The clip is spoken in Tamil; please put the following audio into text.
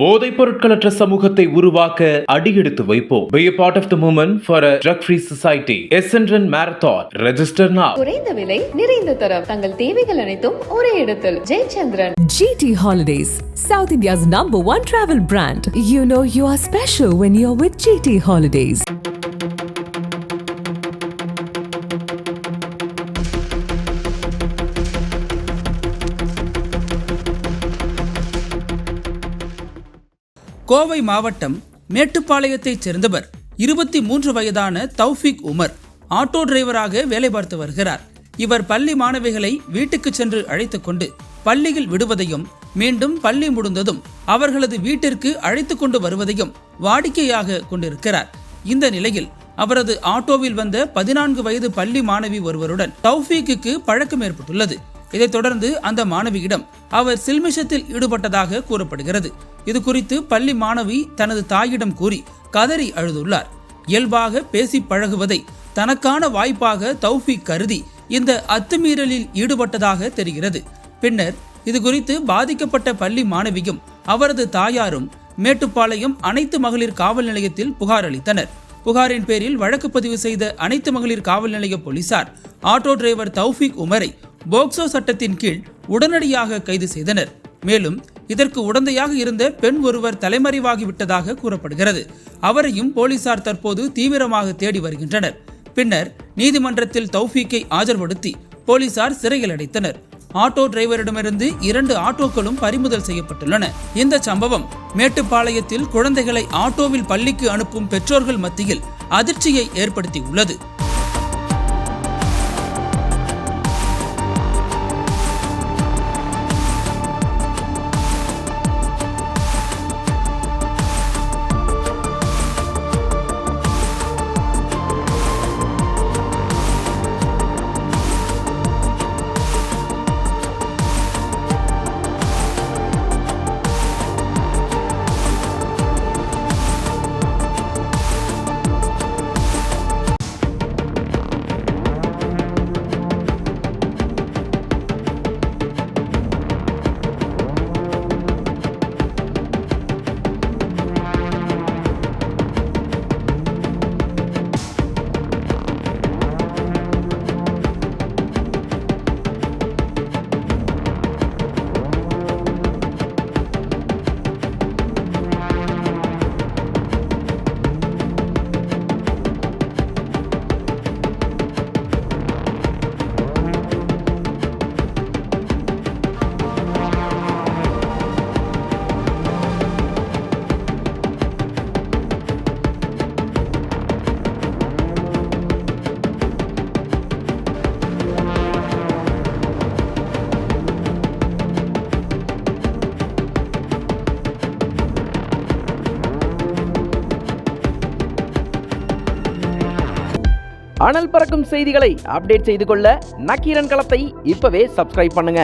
போதைப் பொருட்களற்ற சமூகத்தை உருவாக்க அடியெடுத்து வைப்போம். Be a part of the movement for a drug-free society. Essendon Marathon. Register now. குறைந்த விலை, நிறைந்த தரம். தங்கள் தேவைகள் அனைத்தும் ஒரே இடத்தில். Jayachandran. GT Holidays, South India's #1 travel brand. You know you are special when you're with GT Holidays. Kovai மாவட்டம் மேட்டுப்பாளையத்தைச் சேர்ந்தவர் 23 வயதான தௌஃபிக் உமர் ஆட்டோ டிரைவராக வேலை பார்த்து வருகிறார். இவர் பள்ளி மாணவிகளை வீட்டுக்கு சென்று அழைத்துக் கொண்டு பள்ளியில் விடுவதையும் மீண்டும் பள்ளி முடிந்ததும் அவர்களது வீட்டிற்கு அழைத்து கொண்டு வருவதையும் வாடிக்கையாக கொண்டிருக்கிறார். இந்த நிலையில் அவரது ஆட்டோவில் வந்த 14 வயது பள்ளி மாணவி ஒருவருடன் தௌஃபீக்கு பழக்கம் ஏற்பட்டுள்ளது. இதைத் தொடர்ந்து அந்த மாணவியிடம் அவர் சில்மிஷத்தில் ஈடுபட்டதாக கூறப்படுகிறது. இது குறித்து பள்ளி மாணவி தனது தாயிடம் கூறி கதறி அழுதுள்ளார். இயல்பாக பேசி பழகுவதை தனக்கான வாய்ப்பாக தௌஃபீக் கருதி இந்த அத்துமீறலில் ஈடுபட்டதாக தெரிகிறது. பின்னர் இது குறித்து பாதிக்கப்பட்ட பள்ளி மாணவியும் அவரது தாயாரும் மேட்டுப்பாளையம் அனைத்து மகளிர் காவல் நிலையத்தில் புகார் அளித்தனர். புகாரின் பேரில் வழக்கு பதிவு செய்த அனைத்து மகளிர் காவல் நிலைய போலீசார் ஆட்டோ டிரைவர் தௌஃபீக் உமரை போக்சோ சட்டத்தின் கீழ் உடனடியாக கைது செய்தனர். மேலும் இதற்கு உடந்தையாக இருந்த பெண் ஒருவர் தலைமறைவாகிவிட்டதாக கூறப்படுகிறது. அவரையும் போலீசார் தற்போது தீவிரமாக தேடி வருகின்றனர். பின்னர் நீதிமன்றத்தில் தௌஃபீக்கை ஆஜர்படுத்தி போலீசார் சிறையில் அடைத்தனர். ஆட்டோ டிரைவரிடமிருந்து 2 ஆட்டோக்களும் பறிமுதல் செய்யப்பட்டுள்ளன. இந்த சம்பவம் மேட்டுப்பாளையத்தில் குழந்தைகளை ஆட்டோவில் பள்ளிக்கு அனுப்பும் பெற்றோர்கள் மத்தியில் அதிர்ச்சியை ஏற்படுத்தியுள்ளது. அனல் பறக்கும் செய்திகளை அப்டேட் செய்து கொள்ள நக்கீரன் களத்தை இப்பவே சப்ஸ்கிரைப் பண்ணுங்க.